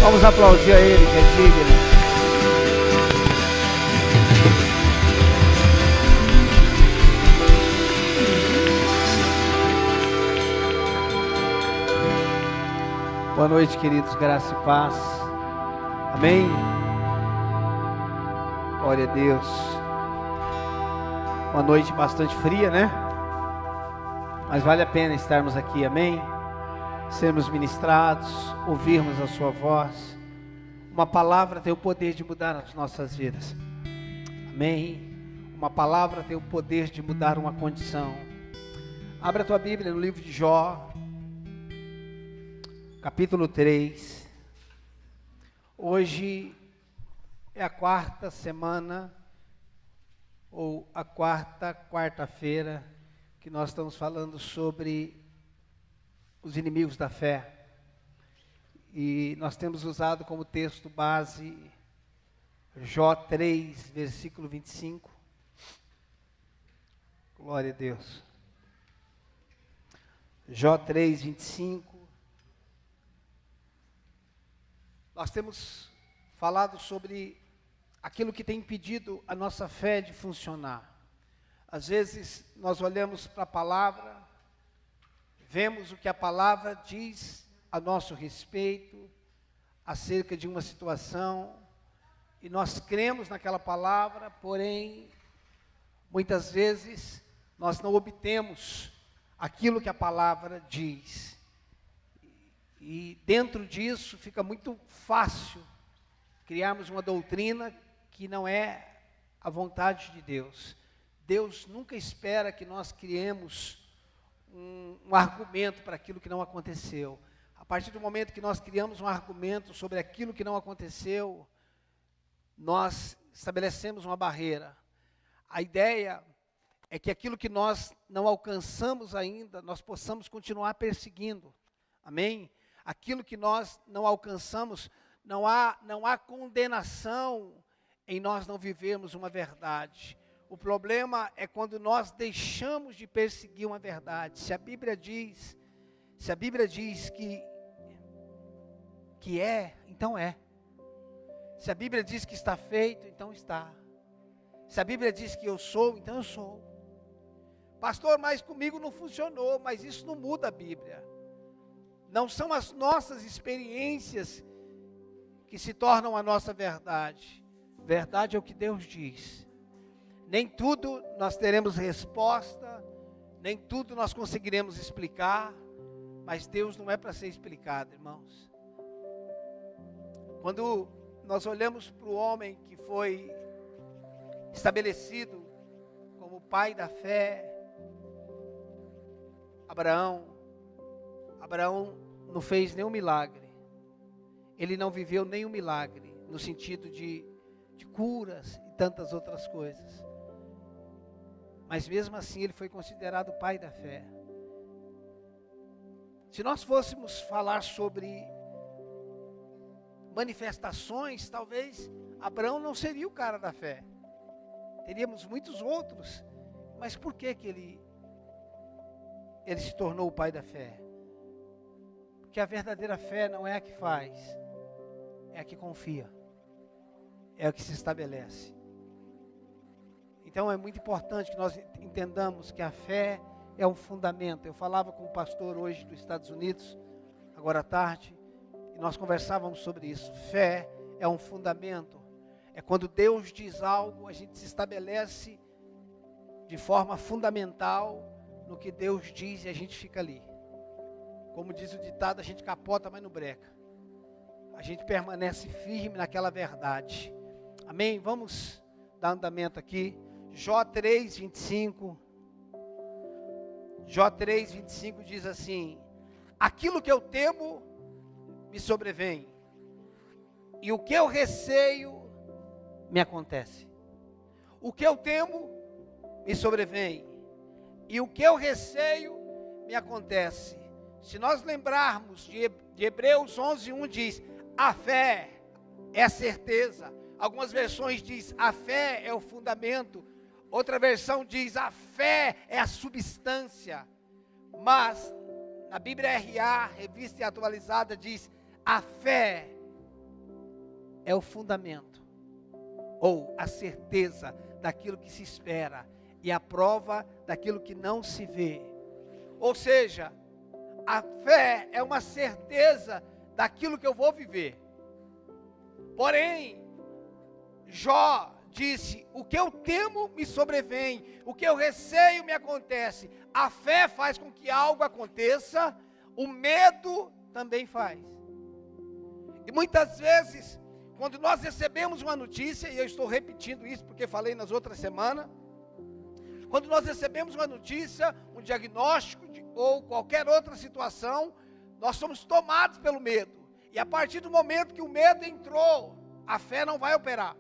Vamos aplaudir a Ele, que é digno. Boa noite, queridos, graça e paz. Amém? Glória a Deus. Uma noite bastante fria, né? Mas vale a pena estarmos aqui, amém? Sermos ministrados, ouvirmos a sua voz. Uma palavra tem o poder de mudar as nossas vidas, amém? Uma palavra tem o poder de mudar uma condição. Abra a tua Bíblia no livro de Jó, capítulo 3. Hoje é a quarta semana, ou a quarta-feira, que nós estamos falando sobre os inimigos da fé. E nós temos usado como texto base Jó 3, versículo 25. Glória a Deus. Jó 3, 25. Nós temos falado sobre aquilo que tem impedido a nossa fé de funcionar. Às vezes nós olhamos para a palavra, vemos o que a palavra diz a nosso respeito, acerca de uma situação, e nós cremos naquela palavra, porém, muitas vezes nós não obtemos aquilo que a palavra diz. E dentro disso fica muito fácil criarmos uma doutrina que não é a vontade de Deus. Deus nunca espera que nós criemos um argumento para aquilo que não aconteceu. A partir do momento que nós criamos um argumento sobre aquilo que não aconteceu, nós estabelecemos uma barreira. A ideia é que aquilo que nós não alcançamos ainda, nós possamos continuar perseguindo. Amém? Aquilo que nós não alcançamos, não há condenação em nós não vivermos uma verdade. O problema é quando nós deixamos de perseguir uma verdade. Se a Bíblia diz que é, então é. Se a Bíblia diz que está feito, então está. Se a Bíblia diz que eu sou, então eu sou. Pastor, mas comigo não funcionou, mas isso não muda a Bíblia. Não são as nossas experiências que se tornam a nossa verdade. Verdade é o que Deus diz. Nem tudo nós teremos resposta, nem tudo nós conseguiremos explicar, mas Deus não é para ser explicado, irmãos. Quando nós olhamos para o homem que foi estabelecido como pai da fé, Abraão não fez nenhum milagre. Ele não viveu nenhum milagre, no sentido de curas e tantas outras coisas. Mas mesmo assim ele foi considerado o pai da fé. Se nós fôssemos falar sobre manifestações, talvez Abraão não seria o cara da fé. Teríamos muitos outros. Mas por que ele se tornou o pai da fé? Porque a verdadeira fé não é a que faz, é a que confia, é a que se estabelece. Então é muito importante que nós entendamos que a fé é um fundamento. Eu falava com o pastor hoje dos Estados Unidos, agora à tarde, e nós conversávamos sobre isso. Fé é um fundamento. É quando Deus diz algo, a gente se estabelece de forma fundamental no que Deus diz e a gente fica ali. Como diz o ditado, a gente capota, mas não breca. A gente permanece firme naquela verdade. Amém? Vamos dar andamento aqui. Jó 3, 25. Jó 3, 25 diz assim: aquilo que eu temo me sobrevém, e o que eu receio me acontece. O que eu temo me sobrevém, e o que eu receio me acontece. Se nós lembrarmos de Hebreus 11, 1 diz, a fé é a certeza. Algumas versões diz, a fé é o fundamento. Outra versão diz, a fé é a substância. Mas, na Bíblia RA, revista e atualizada, diz, a fé é o fundamento, ou a certeza daquilo que se espera, e a prova daquilo que não se vê. Ou seja, a fé é uma certeza daquilo que eu vou viver. Porém, Jó disse: o que eu temo me sobrevém, o que eu receio me acontece. A fé faz com que algo aconteça, o medo também faz. E muitas vezes, quando nós recebemos uma notícia, e eu estou repetindo isso porque falei nas outras semanas, quando nós recebemos uma notícia, um diagnóstico ou qualquer outra situação, nós somos tomados pelo medo. E a partir do momento que o medo entrou, a fé não vai operar.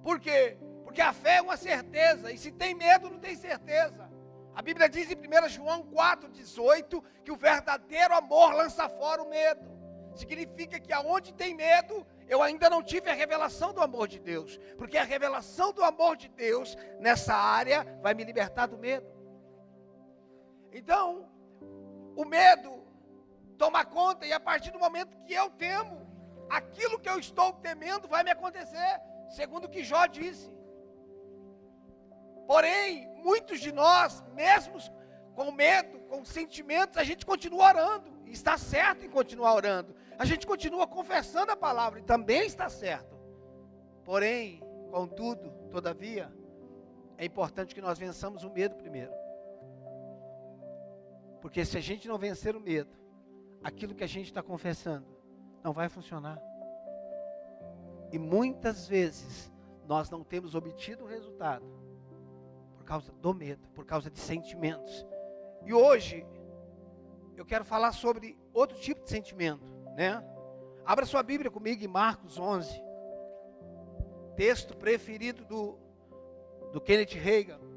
Por quê? Porque a fé é uma certeza, e se tem medo, não tem certeza. A Bíblia diz em 1 João 4,18, que o verdadeiro amor lança fora o medo. Significa que aonde tem medo, eu ainda não tive a revelação do amor de Deus. Porque a revelação do amor de Deus, nessa área, vai me libertar do medo. Então, o medo toma conta, e a partir do momento que eu temo, aquilo que eu estou temendo vai me acontecer, segundo o que Jó disse. Porém, muitos de nós, mesmo com medo, com sentimentos, a gente continua orando, e está certo em continuar orando. A gente continua confessando a palavra, e também está certo. Porém, contudo, todavia, é importante que nós vençamos o medo primeiro. Porque se a gente não vencer o medo, aquilo que a gente está confessando não vai funcionar. E muitas vezes nós não temos obtido o resultado por causa do medo, por causa de sentimentos. E hoje eu quero falar sobre outro tipo de sentimento, né? Abra sua Bíblia comigo em Marcos 11, texto preferido do Kenneth Hagin.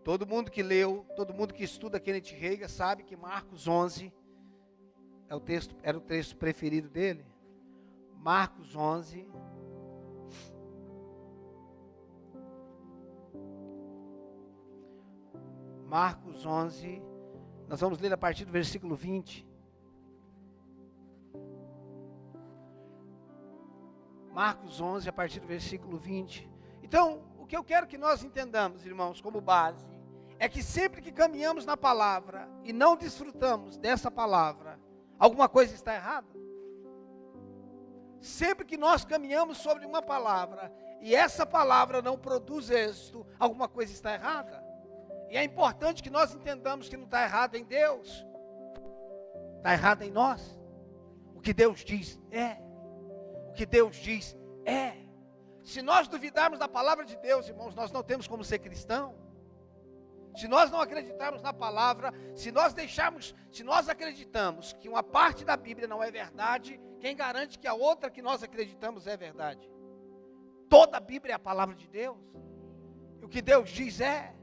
Todo mundo que leu, todo mundo que estuda Kenneth Hagin sabe que Marcos 11 era o texto preferido dele. Marcos 11. Marcos 11, nós vamos ler a partir do versículo 20. Marcos 11, a partir do versículo 20. Então, o que eu quero que nós entendamos, irmãos, como base, é que sempre que caminhamos na palavra e não desfrutamos dessa palavra, alguma coisa está errada. Sempre que nós caminhamos sobre uma palavra e essa palavra não produz êxito, alguma coisa está errada. E é importante que nós entendamos que não está errado em Deus, está errado em nós. O que Deus diz é. O que Deus diz é. Se nós duvidarmos da palavra de Deus, irmãos, nós não temos como ser cristão. Se nós não acreditarmos na palavra, se nós acreditamos que uma parte da Bíblia não é verdade, quem garante que a outra que nós acreditamos é verdade? Toda a Bíblia é a palavra de Deus. E o que Deus diz é.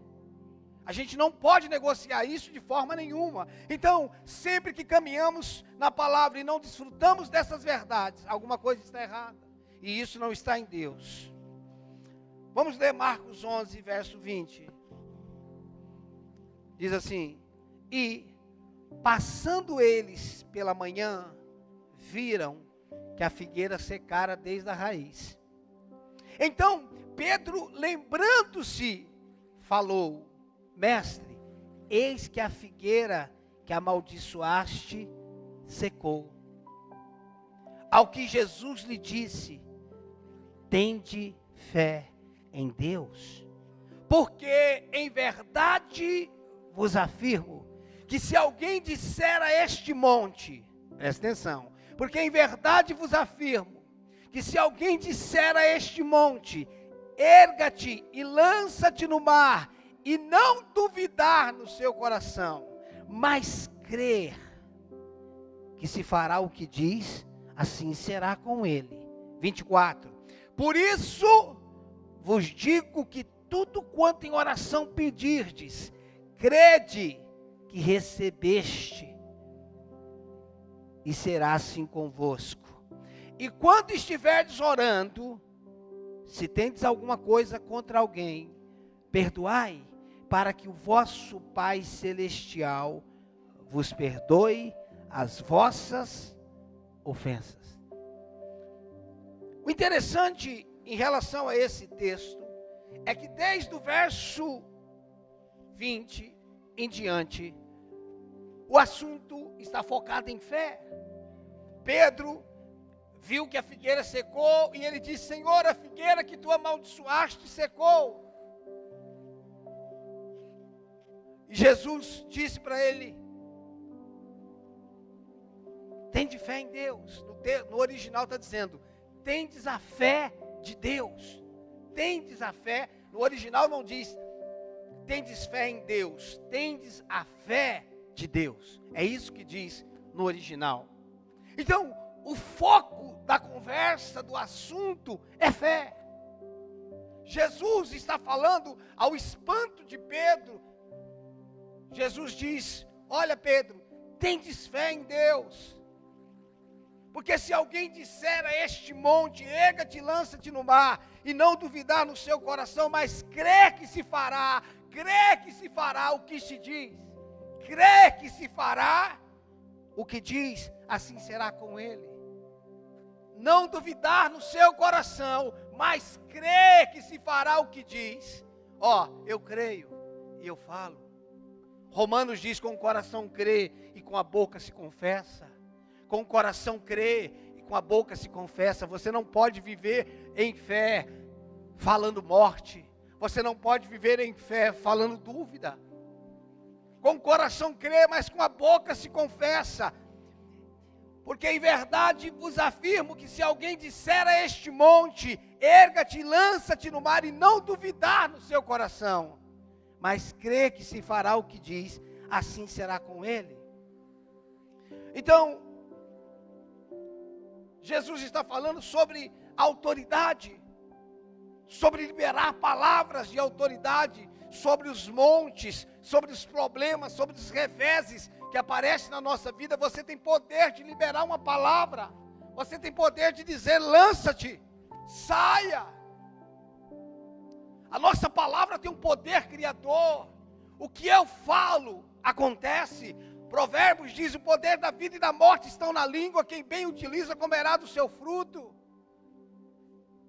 A gente não pode negociar isso de forma nenhuma. Então, sempre que caminhamos na palavra e não desfrutamos dessas verdades, alguma coisa está errada. E isso não está em Deus. Vamos ler Marcos 11, verso 20. Diz assim: e passando eles pela manhã, viram que a figueira secara desde a raiz. Então, Pedro, lembrando-se, falou: mestre, eis que a figueira que amaldiçoaste secou. Ao que Jesus lhe disse: tende fé em Deus, porque em verdade vos afirmo, que se alguém disser a este monte, presta atenção, porque em verdade vos afirmo, que se alguém disser a este monte, erga-te e lança-te no mar, e não duvidar no seu coração, mas crer que se fará o que diz, assim será com ele. 24. Por isso vos digo que tudo quanto em oração pedirdes, crede que recebeste, e será assim convosco. E quando estiverdes orando, se tendes alguma coisa contra alguém, perdoai, para que o vosso Pai Celestial vos perdoe as vossas ofensas. O interessante em relação a esse texto é que desde o verso 20 em diante, o assunto está focado em fé. Pedro viu que a figueira secou e ele disse: Senhor, a figueira que tu amaldiçoaste secou. E Jesus disse para ele: tende fé em Deus. No original está dizendo: tendes a fé de Deus. Tendes a fé. No original não diz tendes fé em Deus, tendes a fé de Deus. É isso que diz no original. Então, o foco da conversa, do assunto, é fé. Jesus está falando ao espanto de Pedro. Jesus diz: olha, Pedro, tendes fé em Deus. Porque se alguém disser a este monte, erga-te e lança-te no mar, e não duvidar no seu coração, mas crê que se fará o que se diz, crê que se fará o que diz, assim será com ele. Não duvidar no seu coração, mas crê que se fará o que diz. Eu creio e eu falo. Romanos diz: com o coração crê e com a boca se confessa. Com o coração crê e com a boca se confessa. Você não pode viver em fé falando morte. Você não pode viver em fé falando dúvida. Com o coração crê, mas com a boca se confessa. Porque em verdade vos afirmo que se alguém disser a este monte, erga-te e lança-te no mar, e não duvidar no seu coração, mas crê que se fará o que diz, assim será com ele. Então, Jesus está falando sobre autoridade, sobre liberar palavras de autoridade, sobre os montes, sobre os problemas, sobre os reveses que aparecem na nossa vida. Você tem poder de liberar uma palavra, você tem poder de dizer: lança-te, saia. A nossa palavra tem um poder criador. O que eu falo acontece. Provérbios diz: o poder da vida e da morte estão na língua, quem bem utiliza comerá do seu fruto.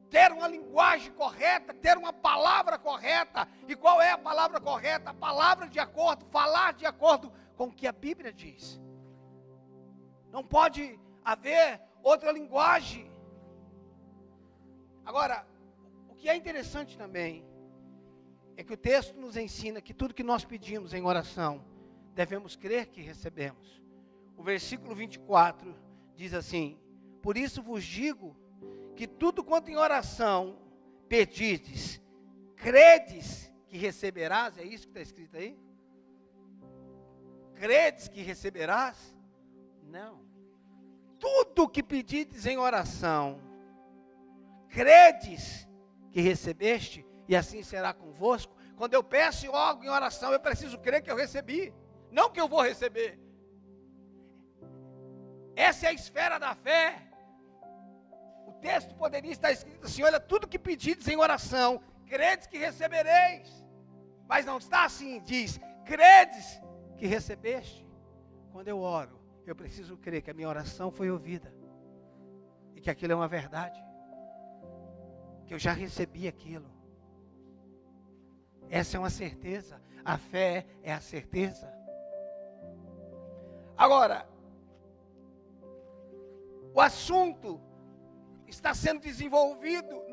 Ter uma linguagem correta, ter uma palavra correta. E qual é a palavra correta? A palavra de acordo, falar de acordo com o que a Bíblia diz. Não pode haver outra linguagem. Agora, o que é interessante também é que o texto nos ensina que tudo que nós pedimos em oração, devemos crer que recebemos. O versículo 24 diz assim: por isso vos digo que tudo quanto em oração pedides, credes que receberás. É isso que está escrito aí? Credes que receberás? Não. Tudo que pedides em oração, credes que recebeste, e assim será convosco. Quando eu peço algo em oração, eu preciso crer que eu recebi, não que eu vou receber. Essa é a esfera da fé. O texto poderia estar escrito assim: olha, tudo que pedides em oração, credes que recebereis. Mas não está assim, diz: credes que recebeste. Quando eu oro, eu preciso crer que a minha oração foi ouvida, e que aquilo é uma verdade, que eu já recebi aquilo. Essa é uma certeza. A fé é a certeza. Agora, o assunto está sendo desenvolvido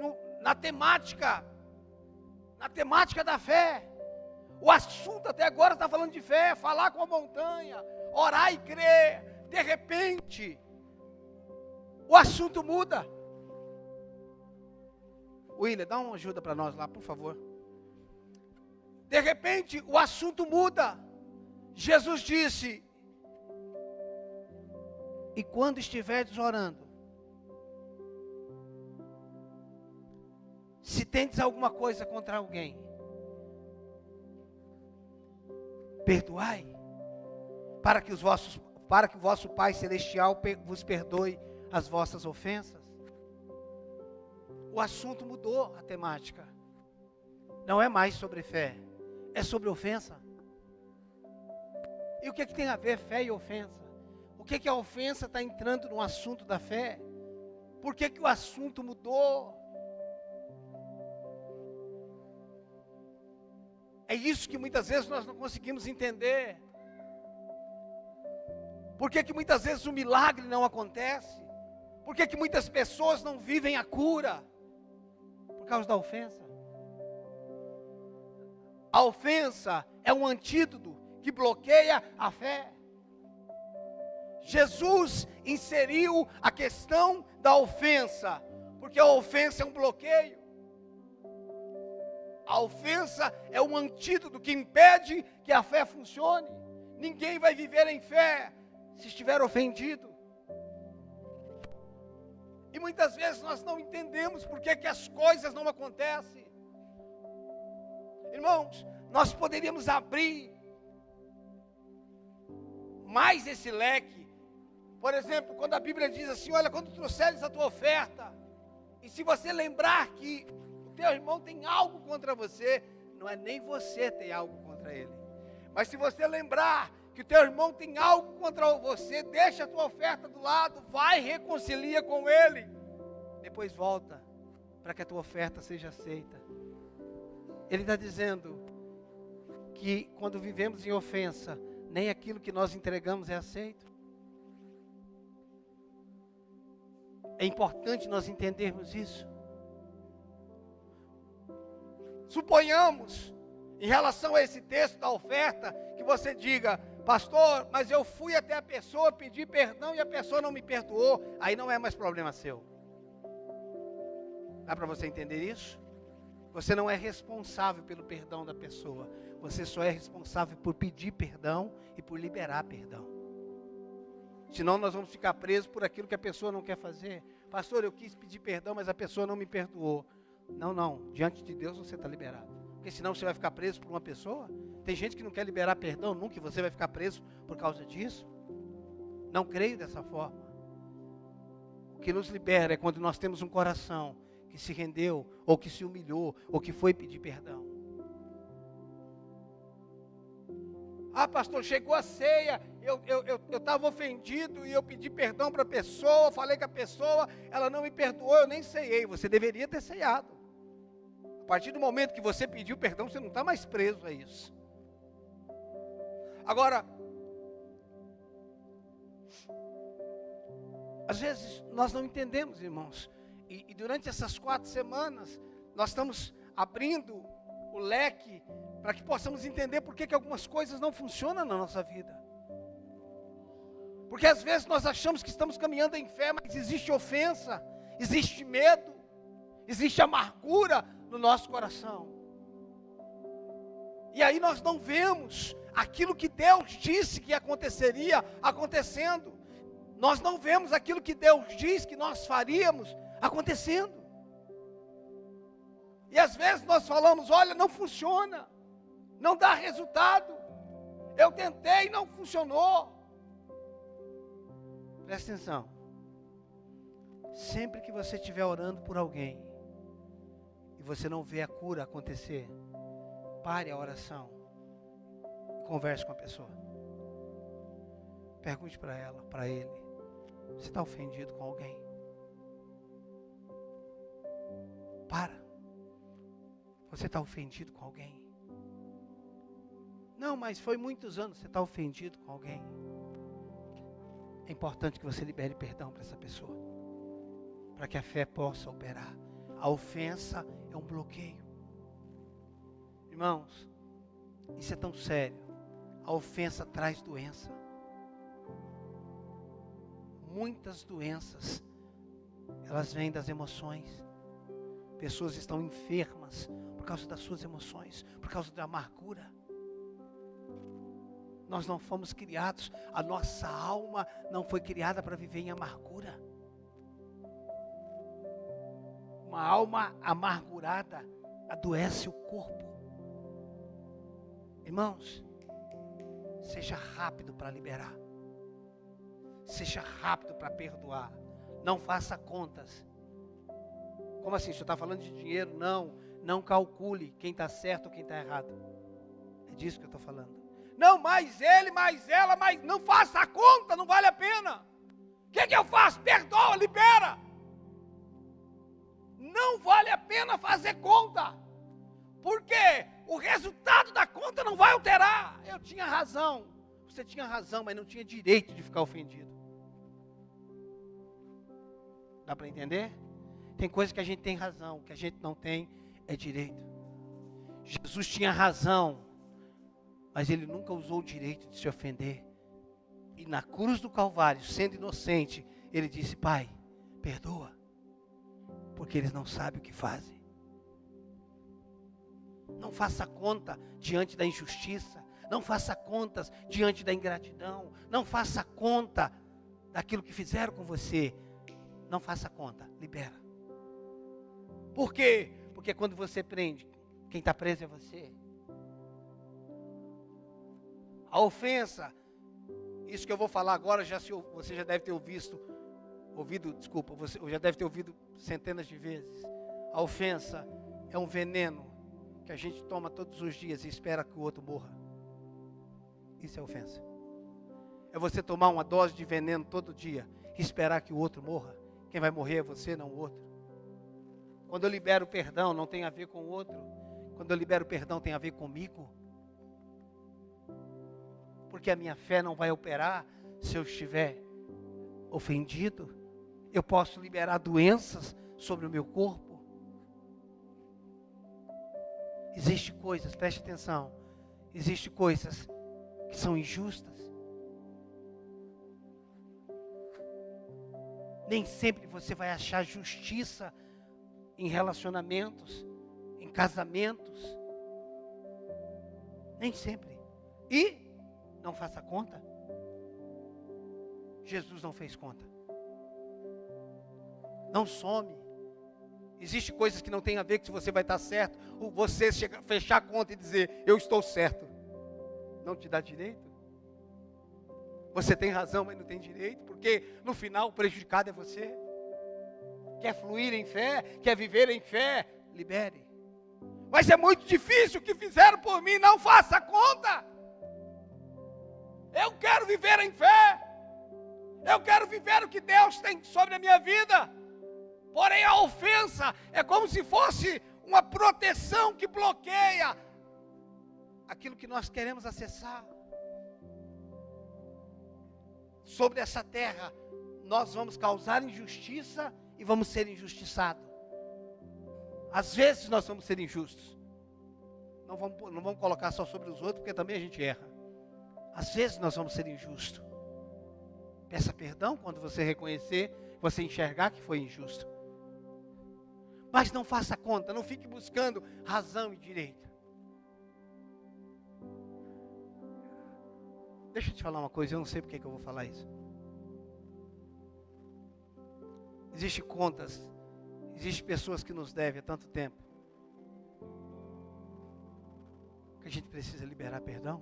na temática da fé. O assunto até agora está falando de fé, falar com a montanha, orar e crer. De repente, o assunto muda. William, dá uma ajuda para nós lá, por favor. De repente, o assunto muda. Jesus disse: e quando estiverdes orando, se tendes alguma coisa contra alguém, perdoai, para que o vosso Pai Celestial vos perdoe as vossas ofensas. O assunto mudou, a temática. Não é mais sobre fé, é sobre ofensa. E o que tem a ver fé e ofensa? O que a ofensa está entrando no assunto da fé? Por que o assunto mudou? É isso que muitas vezes nós não conseguimos entender. Por que muitas vezes o milagre não acontece? Por que muitas pessoas não vivem a cura? Por causa da ofensa. A ofensa é um antídoto que bloqueia a fé. Jesus inseriu a questão da ofensa, porque a ofensa é um bloqueio. A ofensa é um antídoto que impede que a fé funcione. Ninguém vai viver em fé se estiver ofendido. E muitas vezes nós não entendemos por que as coisas não acontecem. Irmãos, nós poderíamos abrir mais esse leque. Por exemplo, quando a Bíblia diz assim, olha, quando trouxeres a tua oferta, e se você lembrar que o teu irmão tem algo contra você, não é nem você ter algo contra ele, mas se você lembrar que o teu irmão tem algo contra você, deixa a tua oferta do lado, vai, reconcilia com ele, depois volta, para que a tua oferta seja aceita. Ele está dizendo que quando vivemos em ofensa, nem aquilo que nós entregamos é aceito. É importante nós entendermos isso. Suponhamos, em relação a esse texto da oferta, que você diga, pastor, mas eu fui até a pessoa pedir perdão e a pessoa não me perdoou, aí não é mais problema seu. Dá para você entender isso? Você não é responsável pelo perdão da pessoa, você só é responsável por pedir perdão e por liberar perdão. Senão nós vamos ficar presos por aquilo que a pessoa não quer fazer. Pastor, eu quis pedir perdão, mas a pessoa não me perdoou. Não, diante de Deus você está liberado. Porque senão você vai ficar preso por uma pessoa. Tem gente que não quer liberar perdão nunca, e você vai ficar preso por causa disso. Não creio dessa forma. O que nos libera é quando nós temos um coração que se rendeu, ou que se humilhou, ou que foi pedir perdão. Ah, pastor, chegou a ceia, eu estava ofendido e eu pedi perdão para a pessoa, falei com a pessoa, ela não me perdoou, eu nem ceiei. Você deveria ter ceiado. A partir do momento que você pediu perdão, você não está mais preso a isso. Agora, às vezes nós não entendemos, irmãos, e durante essas 4 semanas, nós estamos abrindo o leque para que possamos entender por que algumas coisas não funcionam na nossa vida. Porque às vezes nós achamos que estamos caminhando em fé, mas existe ofensa, existe medo, existe amargura no nosso coração. E aí nós não vemos aquilo que Deus disse que aconteceria acontecendo. Nós não vemos aquilo que Deus diz que nós faríamos acontecendo. E às vezes nós falamos, olha, não funciona, não dá resultado, eu tentei e não funcionou. Presta atenção, sempre que você estiver orando por alguém, e você não vê a cura acontecer, pare a oração, e converse com a pessoa. Pergunte para ela, para ele, você está ofendido com alguém? Para. Você está ofendido com alguém? Não, mas foi muitos anos. Você está ofendido com alguém? É importante que você libere perdão para essa pessoa, para que a fé possa operar. A ofensa é um bloqueio. Irmãos, isso é tão sério. A ofensa traz doença. Muitas doenças, elas vêm das emoções. Pessoas estão enfermas por causa das suas emoções, por causa da amargura. Nós não fomos criados, a nossa alma não foi criada para viver em amargura. Uma alma amargurada adoece o corpo. Irmãos, seja rápido para liberar. Seja rápido para perdoar. Não faça contas. Como assim? O senhor está falando de dinheiro? Não calcule quem está certo ou quem está errado. É disso que eu estou falando. Não, mais ele, mais ela, mais... Não faça a conta, não vale a pena. O que eu faço? Perdoa, libera. Não vale a pena fazer conta. Porque o resultado da conta não vai alterar. Eu tinha razão. Você tinha razão, mas não tinha direito de ficar ofendido. Dá para entender? Tem coisas que a gente tem razão, que a gente não tem é direito. Jesus tinha razão, mas ele nunca usou o direito de se ofender. E na cruz do Calvário, sendo inocente, ele disse: Pai, perdoa, porque eles não sabem o que fazem. Não faça conta diante da injustiça. Não faça contas diante da ingratidão. Não faça conta daquilo que fizeram com você. Não faça conta, libera. Por quê? Porque quando você prende, quem está preso é você. A ofensa, isso que eu vou falar agora, você já deve ter você já deve ter ouvido centenas de vezes. A ofensa é um veneno que a gente toma todos os dias e espera que o outro morra. Isso é ofensa. É você tomar uma dose de veneno todo dia e esperar que o outro morra. Quem vai morrer é você, não o outro. Quando eu libero perdão, não tem a ver com o outro. Quando eu libero perdão, tem a ver comigo. Porque a minha fé não vai operar se eu estiver ofendido. Eu posso liberar doenças sobre o meu corpo. Existem coisas, preste atenção, existem coisas que são injustas. Nem sempre você vai achar justiça em relacionamentos, em casamentos. Nem sempre. E não faça conta. Jesus não fez conta. Não some. Existem coisas que não tem a ver com se você vai estar certo, ou você fechar a conta e dizer, eu estou certo. Não te dá direito. Você tem razão, mas não tem direito, porque no final o prejudicado é você. Quer fluir em fé, quer viver em fé, libere. Mas é muito difícil o que fizeram por mim, não faça conta. Eu quero viver em fé. Eu quero viver o que Deus tem sobre a minha vida. Porém a ofensa é como se fosse uma proteção que bloqueia aquilo que nós queremos acessar. Sobre essa terra, nós vamos causar injustiça e vamos ser injustiçados. Às vezes nós vamos ser injustos. Não vamos colocar só sobre os outros, porque também a gente erra. Às vezes nós vamos ser injustos. Peça perdão quando você reconhecer, você enxergar que foi injusto. Mas não faça conta, não fique buscando razão e direito. Deixa eu te falar uma coisa, eu não sei porque que eu vou falar isso. Existem contas, existem pessoas que nos devem há tanto tempo, que a gente precisa liberar perdão.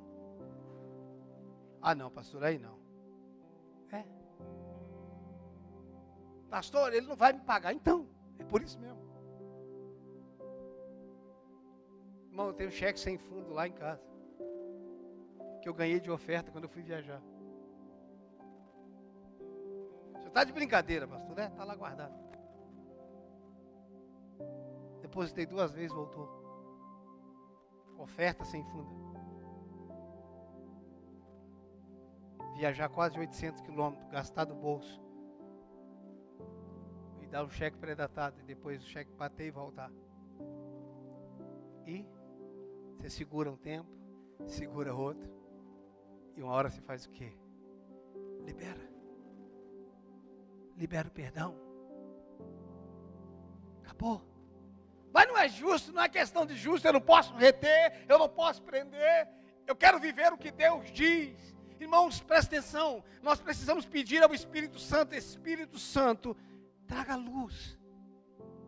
Ah não, pastor, aí não. Pastor, ele não vai me pagar, então, é por isso mesmo. Irmão, eu tenho um cheque sem fundo lá em casa, que eu ganhei de oferta quando eu fui viajar. Você está de brincadeira, pastor? Está lá guardado. Depositei 2 vezes, voltou. Oferta sem fundo. Viajar quase 800 quilômetros, gastar do bolso. E dar um cheque pré-datado, e depois o cheque bater e voltar. E você segura um tempo, segura outro. E uma hora você faz o quê? Libera. Libera o perdão. Acabou. Mas não é justo, não é questão de justo. Eu não posso reter, eu não posso prender. Eu quero viver o que Deus diz. Irmãos, presta atenção. Nós precisamos pedir ao Espírito Santo. Espírito Santo, traga luz.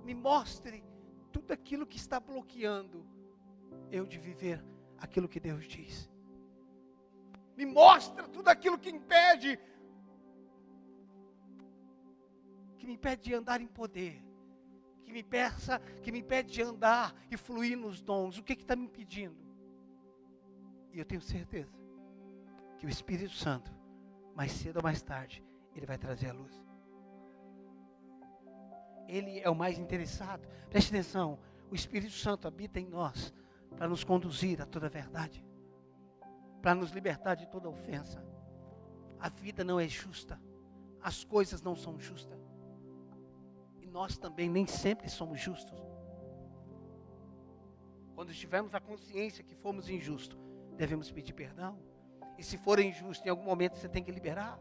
Me mostre tudo aquilo que está bloqueando eu de viver aquilo que Deus diz. Me mostra tudo aquilo que impede de andar em poder, que me impede de andar e fluir nos dons. O que está me impedindo? E eu tenho certeza que o Espírito Santo, mais cedo ou mais tarde, ele vai trazer a luz. Ele é o mais interessado. Preste atenção, o Espírito Santo habita em nós para nos conduzir a toda a verdade, para nos libertar de toda ofensa. A vida não é justa, as coisas não são justas, e nós também nem sempre somos justos. Quando tivermos a consciência que fomos injustos, devemos pedir perdão. E se for injusto, em algum momento você tem que liberar.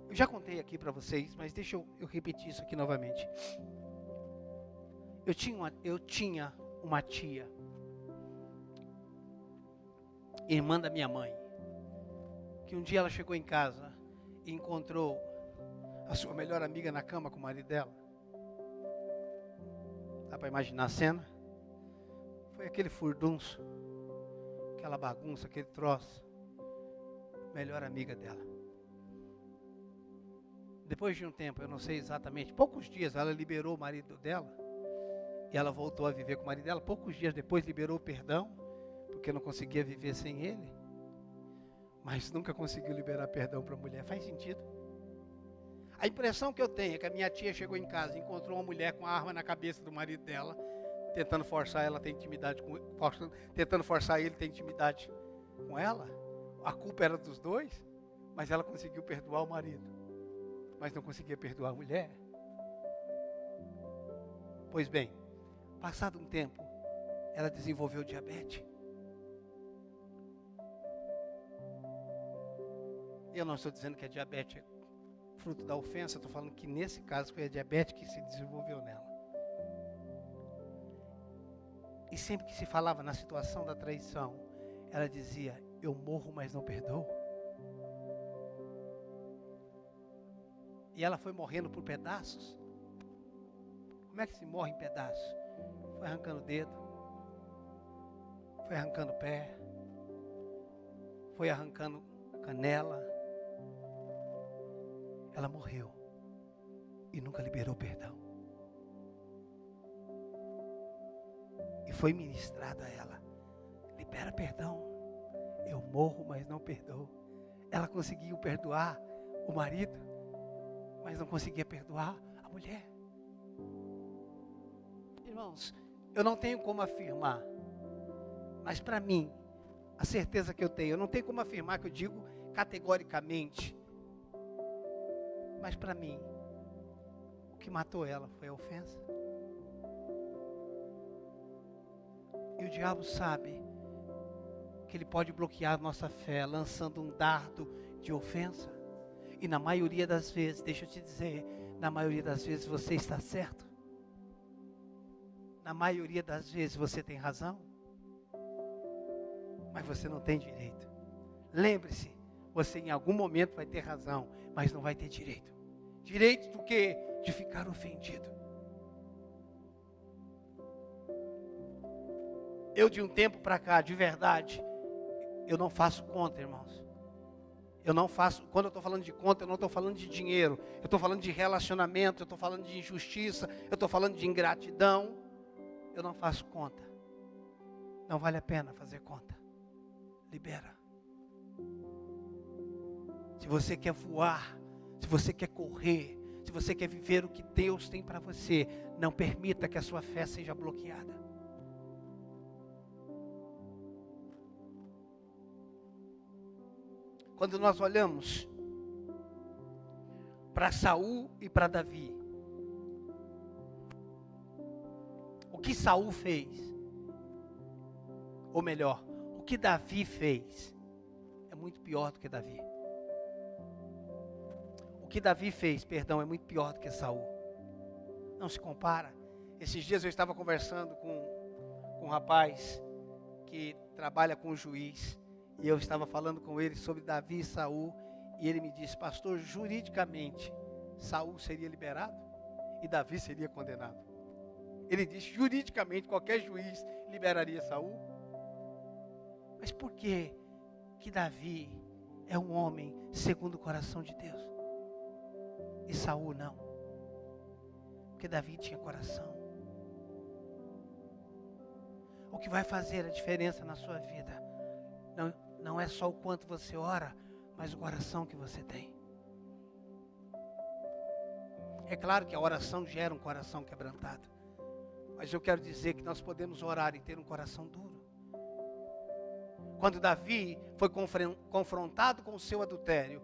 Eu já contei aqui para vocês, mas deixa eu repetir isso aqui novamente. Eu tinha uma tia, irmã da minha mãe, que um dia ela chegou em casa e encontrou a sua melhor amiga na cama com o marido dela. Dá para imaginar a cena? Foi aquele furdunço, aquela bagunça, aquele troço. Melhor amiga dela. Depois de um tempo, eu não sei exatamente, poucos dias, ela liberou o marido dela. E ela voltou a viver com o marido dela. Poucos dias depois liberou o perdão, porque não conseguia viver sem ele. Mas nunca conseguiu liberar perdão para a mulher. Faz sentido? A impressão que eu tenho é que a minha tia chegou em casa e encontrou uma mulher com a arma na cabeça do marido dela, tentando forçar ela a ter intimidade com ele, tentando forçar ele a ter intimidade com ela. A culpa era dos dois, mas ela conseguiu perdoar o marido, mas não conseguia perdoar a mulher. Pois bem, passado um tempo, ela desenvolveu diabetes. Eu não estou dizendo que a diabetes é fruto da ofensa, estou falando que nesse caso foi a diabetes que se desenvolveu nela. E sempre que se falava na situação da traição, ela dizia: eu morro, mas não perdoo. E ela foi morrendo por pedaços. Como é que se morre em pedaços? Foi arrancando o dedo, foi arrancando o pé, foi arrancando a canela. Ela morreu e nunca liberou perdão. E foi ministrado a ela: libera perdão. Eu morro, mas não perdoo. Ela conseguiu perdoar o marido, mas não conseguia perdoar a mulher. Irmãos, eu não tenho como afirmar, mas para mim, a certeza que eu tenho, eu não tenho como afirmar, que eu digo categoricamente, mas para mim, o que matou ela foi a ofensa. E o diabo sabe que ele pode bloquear a nossa fé lançando um dardo de ofensa. E na maioria das vezes, deixa eu te dizer, na maioria das vezes você está certo. Na maioria das vezes você tem razão. Mas você não tem direito. Lembre-se, você em algum momento vai ter razão, mas não vai ter direito. Direito do quê? De ficar ofendido. Eu de um tempo para cá, de verdade, eu não faço conta, irmãos. Eu não faço, quando eu estou falando de conta, eu não estou falando de dinheiro. Eu estou falando de relacionamento, eu estou falando de injustiça, eu estou falando de ingratidão. Eu não faço conta. Não vale a pena fazer conta. Libera. Se você quer voar, se você quer correr, se você quer viver o que Deus tem para você, não permita que a sua fé seja bloqueada. Quando nós olhamos para Saul e para Davi, o que Saul fez, ou melhor, o que Davi fez, é muito pior do que Davi. O que Davi fez, perdão, é muito pior do que Saul. Não se compara. Esses dias eu estava conversando com um rapaz que trabalha com o juiz, e eu estava falando com ele sobre Davi e Saul, e ele me disse: pastor, juridicamente, Saul seria liberado e Davi seria condenado. Ele disse: juridicamente, qualquer juiz liberaria Saul. Mas por que Davi é um homem segundo o coração de Deus e Saul não? Porque Davi tinha coração. O que vai fazer a diferença na sua vida não é só o quanto você ora, mas o coração que você tem. É claro que a oração gera um coração quebrantado. Mas eu quero dizer que nós podemos orar e ter um coração duro. Quando Davi foi confrontado com o seu adultério,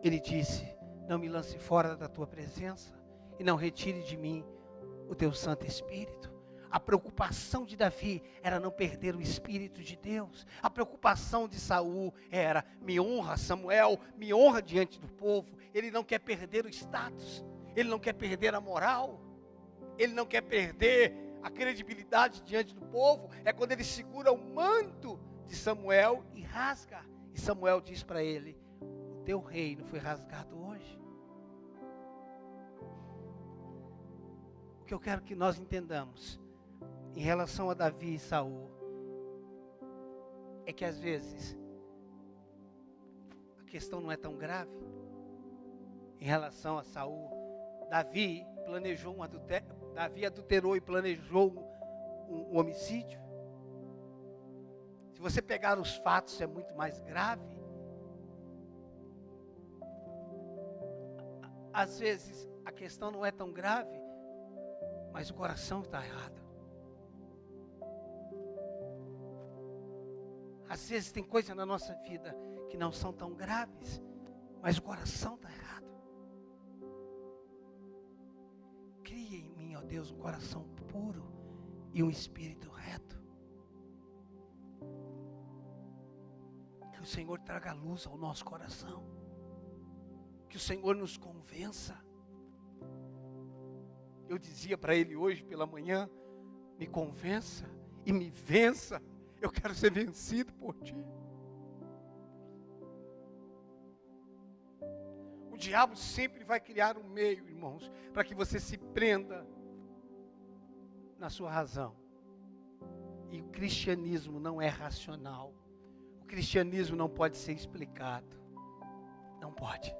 ele disse: não me lance fora da tua presença e não retire de mim o teu Santo Espírito. A preocupação de Davi era não perder o Espírito de Deus. A preocupação de Saul era: me honra, Samuel, me honra diante do povo. Ele não quer perder o status, ele não quer perder a moral, ele não quer perder a credibilidade diante do povo. É quando ele segura o manto de Samuel e rasga. E Samuel diz para ele: o teu reino foi rasgado hoje. O que eu quero que nós entendamos em relação a Davi e Saul é que às vezes a questão não é tão grave. Em relação a Saul, Davi planejou um adultério, Davi adulterou e planejou um homicídio. Se você pegar os fatos, é muito mais grave. Às vezes a questão não é tão grave, mas o coração está errado. Às vezes tem coisas na nossa vida que não são tão graves, mas o coração está errado. Cria em mim, ó Deus, um coração puro e um espírito reto. Que o Senhor traga luz ao nosso coração. Que o Senhor nos convença. Eu dizia para ele hoje pela manhã: me convença e me vença. Eu quero ser vencido por ti. O diabo sempre vai criar um meio, irmãos, para que você se prenda na sua razão. E o cristianismo não é racional. O cristianismo não pode ser explicado. Não pode.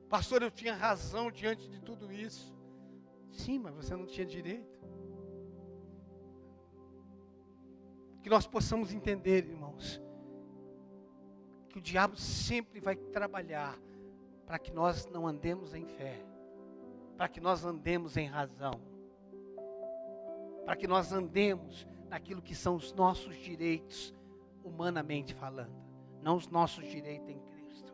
Pastor, eu tinha razão diante de tudo isso. Sim, mas você não tinha direito. Que nós possamos entender, irmãos, que o diabo sempre vai trabalhar para que nós não andemos em fé, para que nós andemos em razão, para que nós andemos naquilo que são os nossos direitos, humanamente falando, não os nossos direitos em Cristo.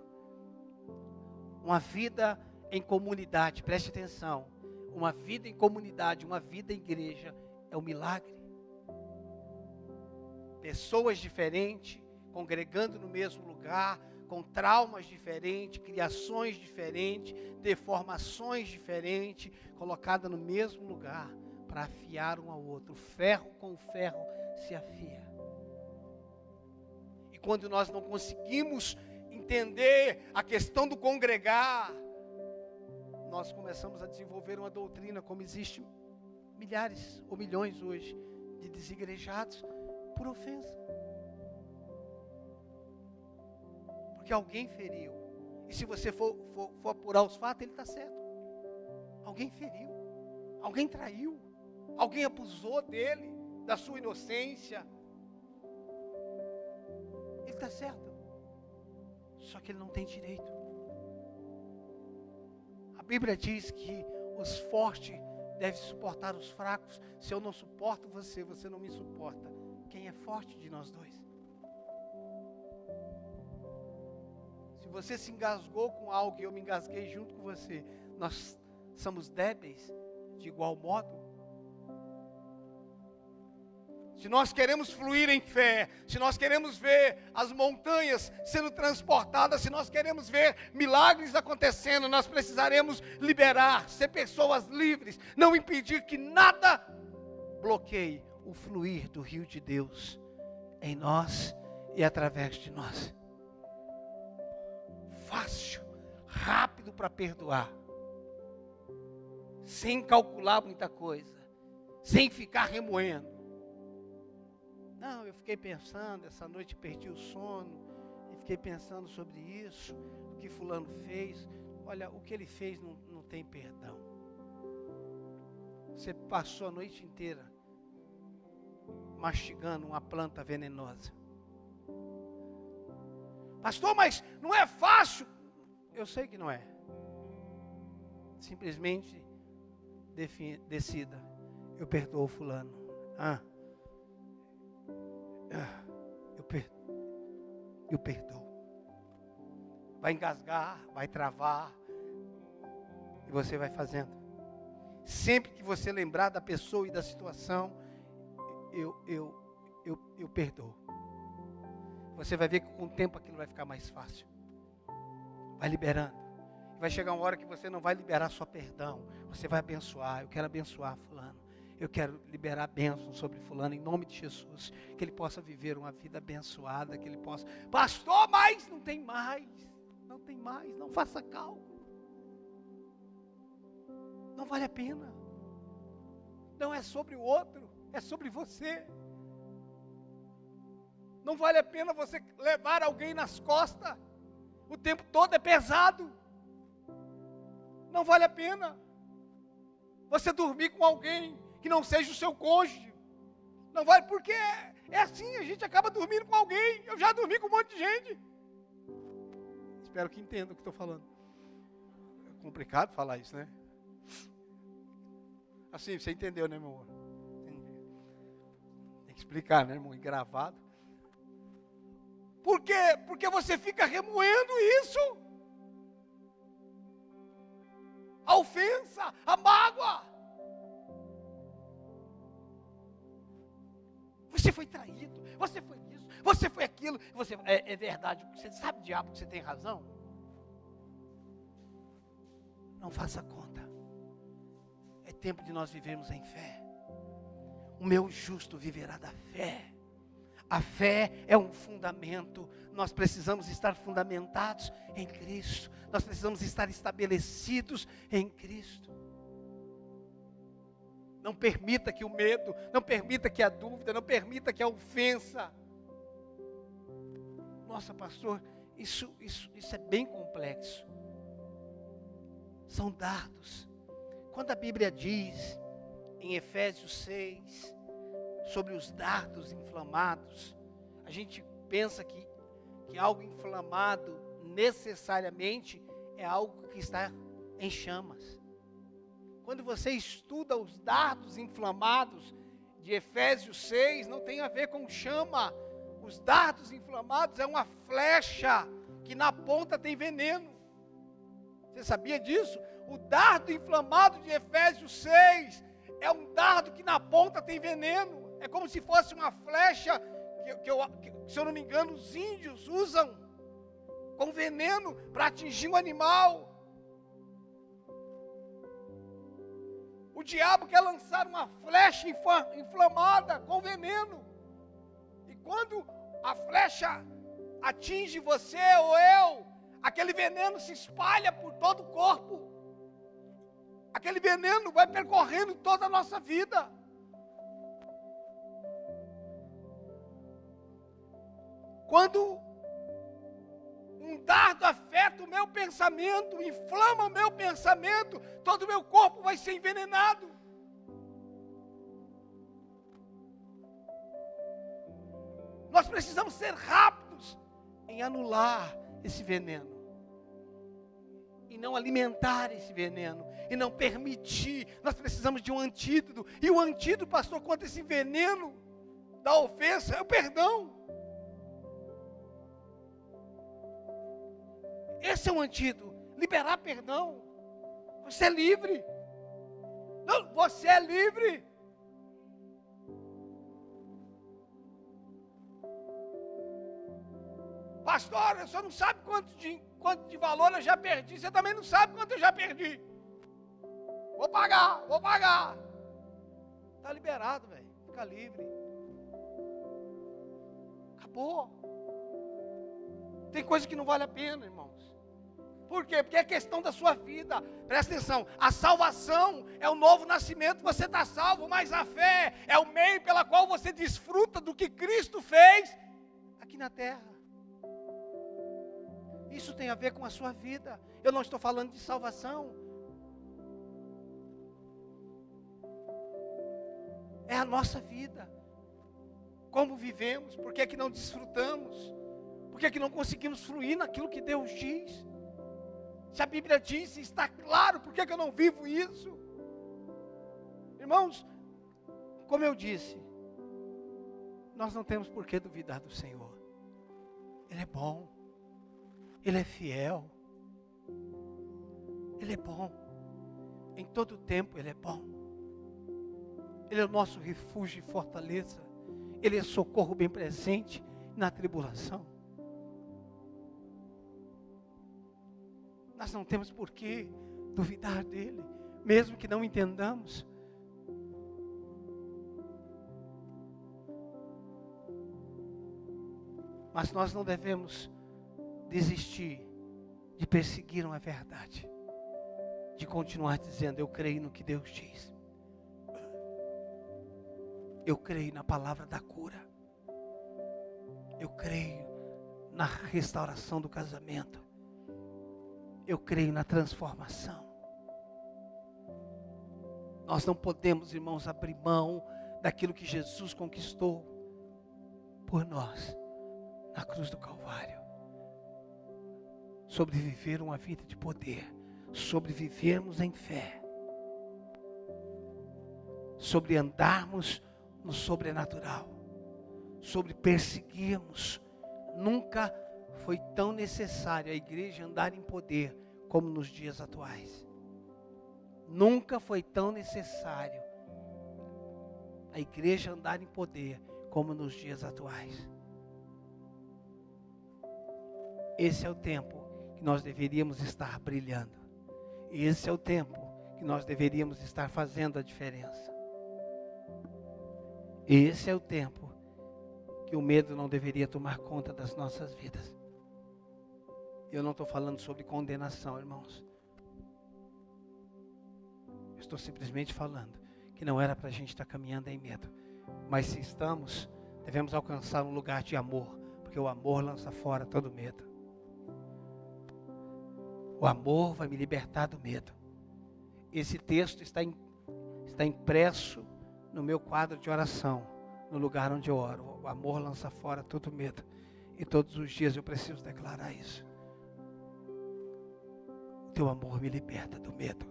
Uma vida em comunidade, preste atenção, uma vida em comunidade, uma vida em igreja é um milagre. Pessoas diferentes, congregando no mesmo lugar, com traumas diferentes, criações diferentes, deformações diferentes, colocadas no mesmo lugar, para afiar um ao outro. O ferro com o ferro se afia. E quando nós não conseguimos entender a questão do congregar, nós começamos a desenvolver uma doutrina, como existe milhares ou milhões hoje de desigrejados, por ofensa. Porque alguém feriu. E se você for apurar os fatos, ele está certo. Alguém feriu. Alguém traiu. Alguém abusou dele, da sua inocência. Ele está certo. Só que ele não tem direito. A Bíblia diz que os fortes devem suportar os fracos. Se eu não suporto você, você não me suporta. Quem é forte de nós dois? Se você se engasgou com algo e eu me engasguei junto com você, nós somos débeis de igual modo? Se nós queremos fluir em fé, se nós queremos ver as montanhas sendo transportadas, se nós queremos ver milagres acontecendo, nós precisaremos liberar, ser pessoas livres, não impedir que nada bloqueie o fluir do rio de Deus em nós e através de nós. Fácil, rápido para perdoar, sem calcular muita coisa, sem ficar remoendo. Não, eu fiquei pensando, essa noite perdi o sono, e fiquei pensando sobre isso, o que fulano fez. Olha, o que ele fez não tem perdão. Você passou a noite inteira mastigando uma planta venenosa. Pastor, mas não é fácil. Eu sei que não é. Simplesmente decida. Eu perdoo fulano. Eu perdoo. Vai engasgar, vai travar. E você vai fazendo. Sempre que você lembrar da pessoa e da situação, eu perdoo. Você vai ver que com o tempo aquilo vai ficar mais fácil. Vai liberando. Vai chegar uma hora que você não vai liberar só perdão. Você vai abençoar. Eu quero abençoar fulano. Eu quero liberar bênção sobre fulano em nome de Jesus. Que ele possa viver uma vida abençoada. Que ele possa... Pastor, mas não tem mais. Não tem mais. Não faça cálculo. Não vale a pena. Não é sobre o outro. É sobre você. Não vale a pena você levar alguém nas costas. O tempo todo é pesado. Não vale a pena. Você dormir com alguém que não seja o seu cônjuge. Não vale, porque é assim, a gente acaba dormindo com alguém. Eu já dormi com um monte de gente. Espero que entenda o que estou falando. É complicado falar isso, né? Assim, você entendeu, né, meu amor? Tem que explicar, né, irmão? E gravado. Por quê? Porque você fica remoendo isso. A ofensa, a mágoa. Você foi traído, você foi isso, você foi aquilo. É verdade, você sabe, diabo, que você tem razão? Não faça conta. É tempo de nós vivermos em fé. O meu justo viverá da fé. A fé é um fundamento. Nós precisamos estar fundamentados em Cristo. Nós precisamos estar estabelecidos em Cristo. Não permita que o medo, não permita que a dúvida, não permita que a ofensa. Nossa, pastor, isso é bem complexo. São dardos. Quando a Bíblia diz, em Efésios 6, sobre os dardos inflamados, a gente pensa que algo inflamado necessariamente é algo que está em chamas. Quando você estuda os dardos inflamados de Efésios 6, não tem a ver com chama. Os dardos inflamados é uma flecha que na ponta tem veneno. Você sabia disso? O dardo inflamado de Efésios 6 é um dardo que na ponta tem veneno. É como se fosse uma flecha que, se eu não me engano, os índios usam com veneno para atingir um animal. O diabo quer lançar uma flecha inflamada com veneno. E quando a flecha atinge você ou eu, aquele veneno se espalha por todo o corpo. Aquele veneno vai percorrendo toda a nossa vida. Quando um dardo afeta o meu pensamento, inflama o meu pensamento, todo o meu corpo vai ser envenenado. Nós precisamos ser rápidos em anular esse veneno. E não alimentar esse veneno. E não permitir. Nós precisamos de um antídoto. E o antídoto, pastor, contra esse veneno da ofensa é o perdão. Esse é o antídoto. Liberar perdão. Você é livre. Não, você é livre. Pastor, você não sabe quanto de valor eu já perdi. Você também não sabe quanto eu já perdi. Vou pagar. Está liberado, velho. Fica livre. Acabou. Tem coisa que não vale a pena, irmãos. Por quê? Porque é questão da sua vida. Presta atenção. A salvação é o novo nascimento. Você está salvo, mas a fé é o meio pela qual você desfruta do que Cristo fez aqui na terra. Isso tem a ver com a sua vida. Eu não estou falando de salvação. É a nossa vida. Como vivemos? Por que é que não desfrutamos? Por que é que não conseguimos fluir naquilo que Deus diz? Se a Bíblia diz, está claro, por que é que eu não vivo isso? Irmãos, como eu disse, nós não temos por que duvidar do Senhor. Ele é bom, Ele é fiel, Ele é bom, em todo tempo Ele é bom. Ele é o nosso refúgio e fortaleza, Ele é socorro bem presente na tribulação. Nós não temos por que duvidar dEle, mesmo que não entendamos. Mas nós não devemos desistir de perseguir uma verdade, de continuar dizendo, eu creio no que Deus diz. Eu creio na palavra da cura. Eu creio na restauração do casamento. Eu creio na transformação. Nós não podemos, irmãos, abrir mão daquilo que Jesus conquistou por nós na cruz do Calvário. Sobre viver uma vida de poder, sobre vivermos em fé, sobre andarmos no sobrenatural, sobre perseguirmos. Nunca foi tão necessário a igreja andar em poder como nos dias atuais. Nunca foi tão necessário a igreja andar em poder como nos dias atuais. Esse é o tempo que nós deveríamos estar brilhando. E esse é o tempo que nós deveríamos estar fazendo a diferença. Esse é o tempo que o medo não deveria tomar conta das nossas vidas. Eu não estou falando sobre condenação, irmãos. Eu estou simplesmente falando que não era para a gente estar caminhando em medo. Mas se estamos, devemos alcançar um lugar de amor, porque o amor lança fora todo medo. O amor vai me libertar do medo. Esse texto está impresso no meu quadro de oração, no lugar onde eu oro. O amor lança fora todo medo. E todos os dias eu preciso declarar isso. O teu amor me liberta do medo.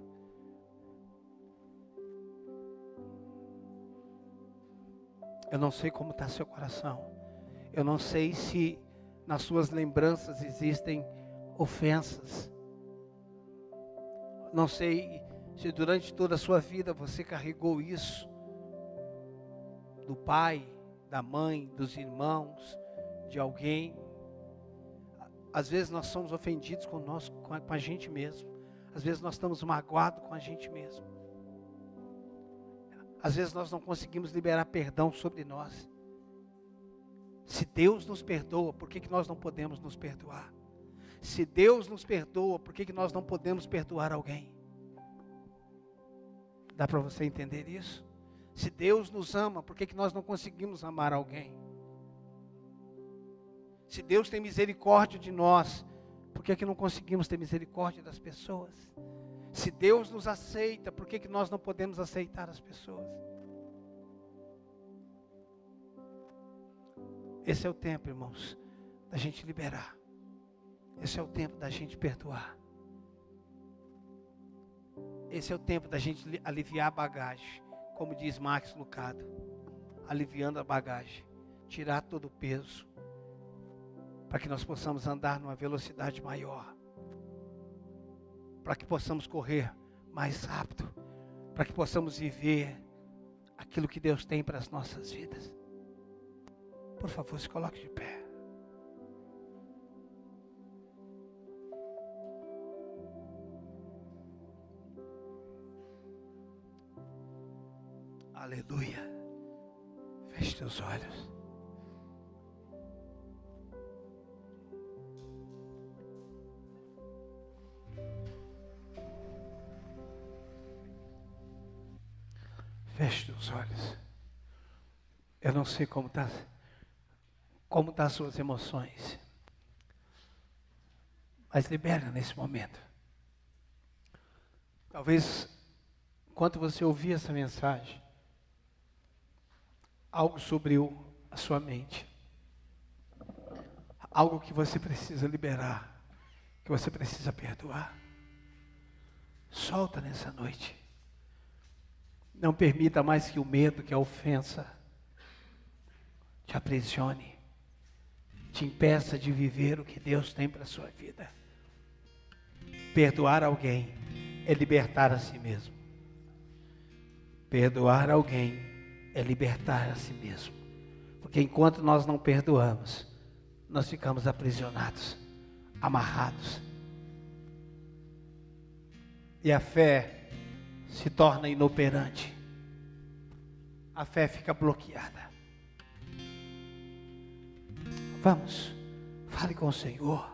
Eu não sei como está seu coração. Eu não sei se nas suas lembranças existem ofensas. Não sei se durante toda a sua vida você carregou isso do pai, da mãe, dos irmãos, de alguém. Às vezes nós somos ofendidos com a gente mesmo. Às vezes nós estamos magoados com a gente mesmo. Às vezes nós não conseguimos liberar perdão sobre nós. Se Deus nos perdoa, por que nós não podemos nos perdoar? Se Deus nos perdoa, por que nós não podemos perdoar alguém? Dá para você entender isso? Se Deus nos ama, por que nós não conseguimos amar alguém? Se Deus tem misericórdia de nós, por que não conseguimos ter misericórdia das pessoas? Se Deus nos aceita, por que nós não podemos aceitar as pessoas? Esse é o tempo, irmãos, da gente liberar. Esse é o tempo da gente perdoar. Esse é o tempo da gente aliviar a bagagem, como diz Max Lucado, aliviando a bagagem, tirar todo o peso, para que nós possamos andar numa velocidade maior, para que possamos correr mais rápido, para que possamos viver aquilo que Deus tem para as nossas vidas. Por favor, se coloque de pé. Aleluia. Feche teus olhos. Feche teus olhos. Eu não sei como tá as suas emoções, mas libera nesse momento. Talvez, enquanto você ouvir essa mensagem, algo sobre a sua mente. Algo que você precisa liberar, que você precisa perdoar. Solta nessa noite. Não permita mais que o medo, que a ofensa te aprisione, te impeça de viver o que Deus tem para a sua vida. Perdoar alguém é libertar a si mesmo. Perdoar alguém é libertar a si mesmo. Porque enquanto nós não perdoamos, nós ficamos aprisionados, amarrados. E a fé se torna inoperante. A fé fica bloqueada. Vamos, fale com o Senhor.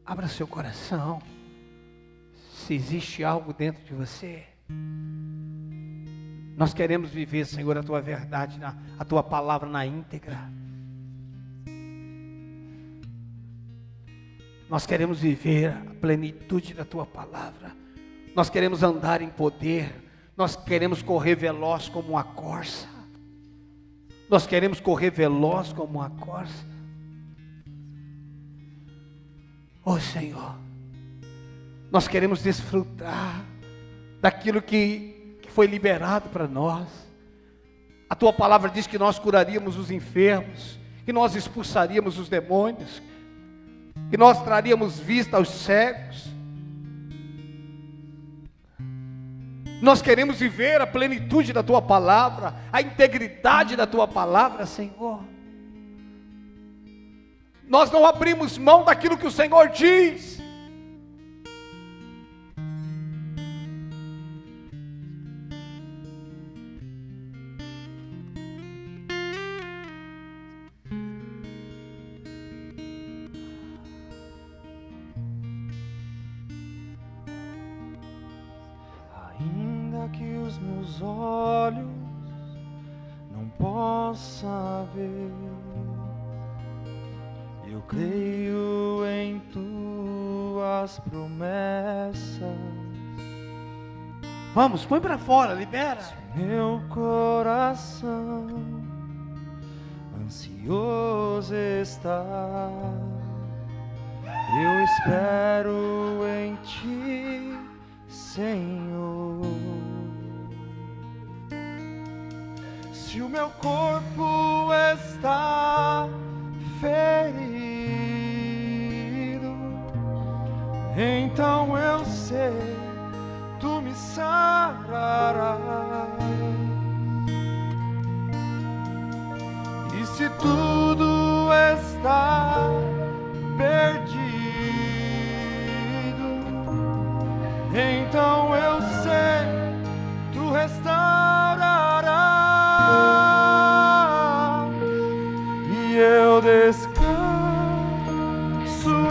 Abra seu coração. Se existe algo dentro de você, nós queremos viver, Senhor, a Tua verdade, a Tua palavra na íntegra. Nós queremos viver a plenitude da Tua palavra. Nós queremos andar em poder. Nós queremos correr veloz como uma corça. Nós queremos correr veloz como uma corça. Oh Senhor, nós queremos desfrutar daquilo que foi liberado para nós. A Tua palavra diz que nós curaríamos os enfermos, que nós expulsaríamos os demônios, que nós traríamos vista aos cegos. Nós queremos viver a plenitude da Tua palavra, a integridade da Tua palavra, Senhor. Nós não abrimos mão daquilo que o Senhor diz. Ainda que os meus olhos não possam ver, eu creio em Tuas promessas. Vamos, põe para fora, libera. Meu coração ansioso está, eu espero em Ti, Senhor. Se o meu corpo está ferido, então eu sei, Tu me sararás. E se tudo está perdido, então eu sei, Tu restaurarás. E eu descanso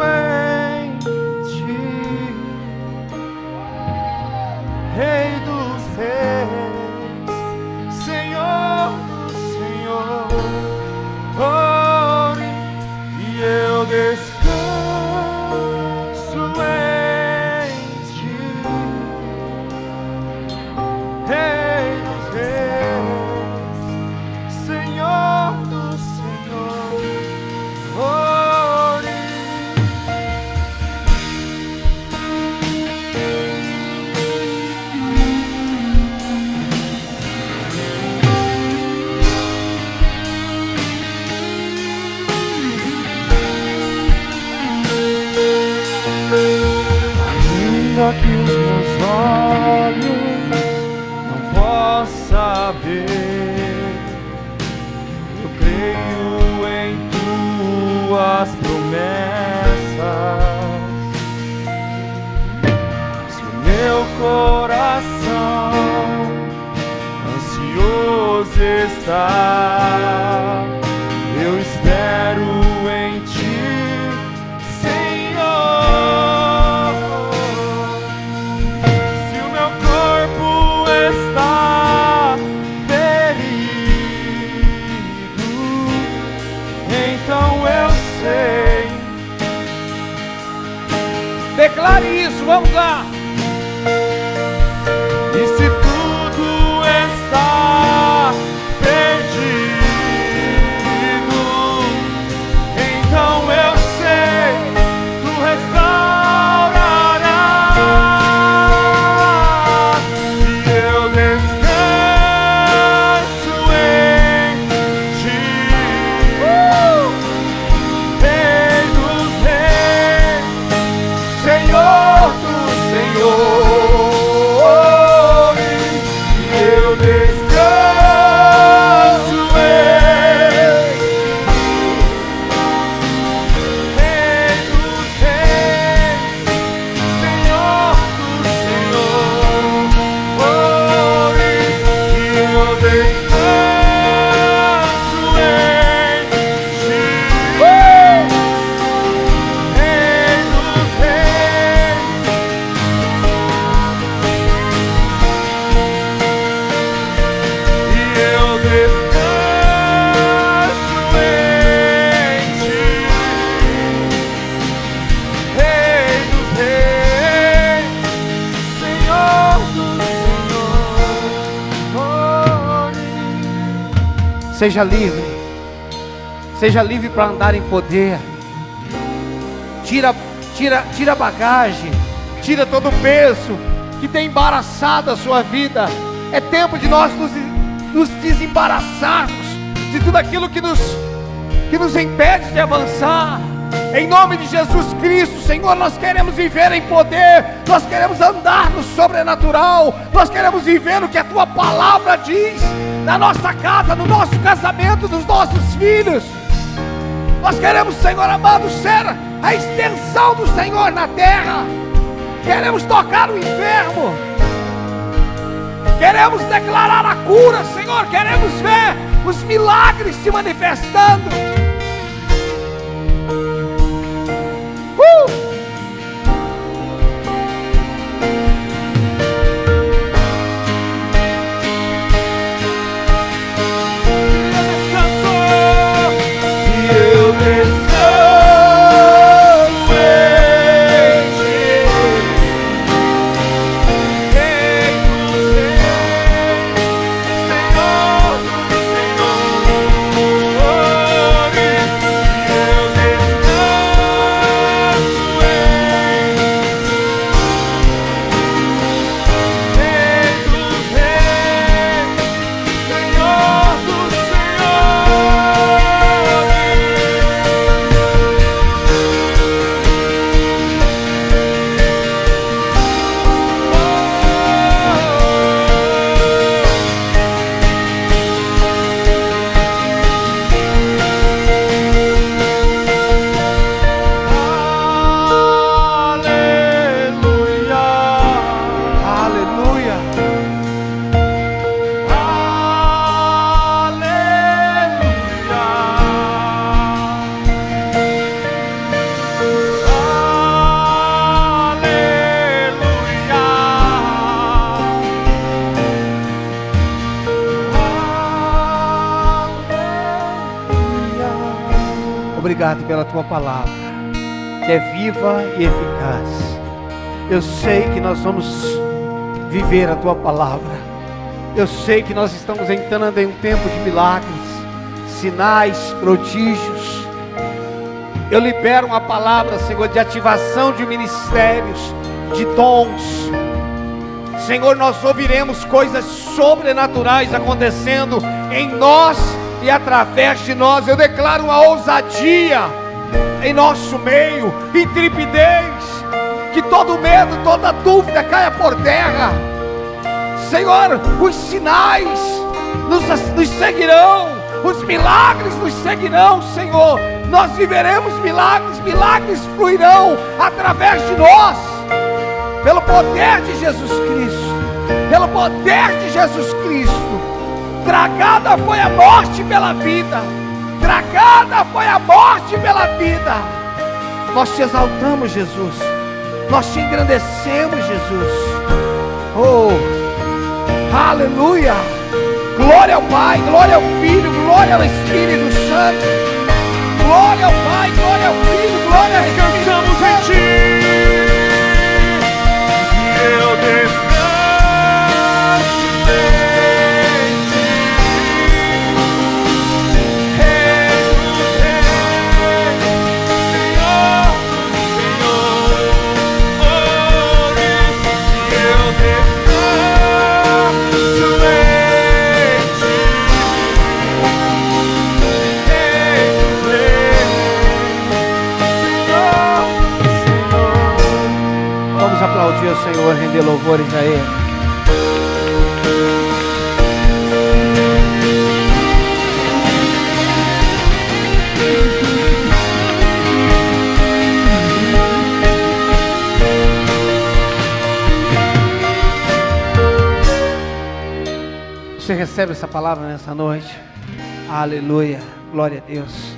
em Ti, Rei dos Reis, Senhor dos Senhores. Oh, e eu descanso em Ti, Rei dos Reis, Senhor dos Senhores. Oh, ainda que os meus olhos não possam ver, eu creio em Tuas promessas. Se o meu coração ansioso está, eu espero em Ti, Senhor. Se o meu corpo está ferido, então eu sei. Declare isso, vamos lá. E se tudo está perdido, Seja livre. Seja livre para andar em poder. Tira a bagagem. Tira todo o peso que tem embaraçado a sua vida. É tempo de nós nos desembaraçarmos de tudo aquilo que nos impede de avançar. Em nome de Jesus Cristo, Senhor, nós queremos viver em poder. Nós queremos andar no sobrenatural. Nós queremos viver o que a Tua palavra diz na nossa casa, no nosso casamento, nos nossos filhos. Nós queremos, Senhor amado, ser a extensão do Senhor na terra. Queremos tocar o enfermo. Queremos declarar a cura, Senhor. Queremos ver os milagres se manifestando. Obrigado pela Tua palavra, que é viva e eficaz. Eu sei que nós vamos viver a Tua palavra. Eu sei que nós estamos entrando em um tempo de milagres, sinais, prodígios. Eu libero uma palavra, Senhor, de ativação de ministérios, de dons. Senhor, nós ouviremos coisas sobrenaturais acontecendo em nós e através de nós. Eu declaro uma ousadia em nosso meio, intrepidez, que todo medo, toda dúvida caia por terra. Senhor, os sinais nos seguirão, os milagres nos seguirão, Senhor. Nós viveremos milagres, milagres fluirão através de nós, pelo poder de Jesus Cristo, pelo poder de Jesus Cristo. Tragada foi a morte pela vida, tragada foi a morte pela vida. Nós te exaltamos, Jesus, nós te engrandecemos, Jesus. Oh, aleluia, glória ao Pai, glória ao Filho, glória ao Espírito Santo. Glória ao Pai, glória ao Filho, glória ao Espírito Santo. Descansamos em Ti. Eu descanso em Ti. Rei dos reis, Senhor dos senhores. Eu descanso em Ti. Rei dos reis, Senhor. Vamos aplaudir o Senhor, render louvores a Ele. Você recebe essa palavra nessa noite? Aleluia, glória a Deus.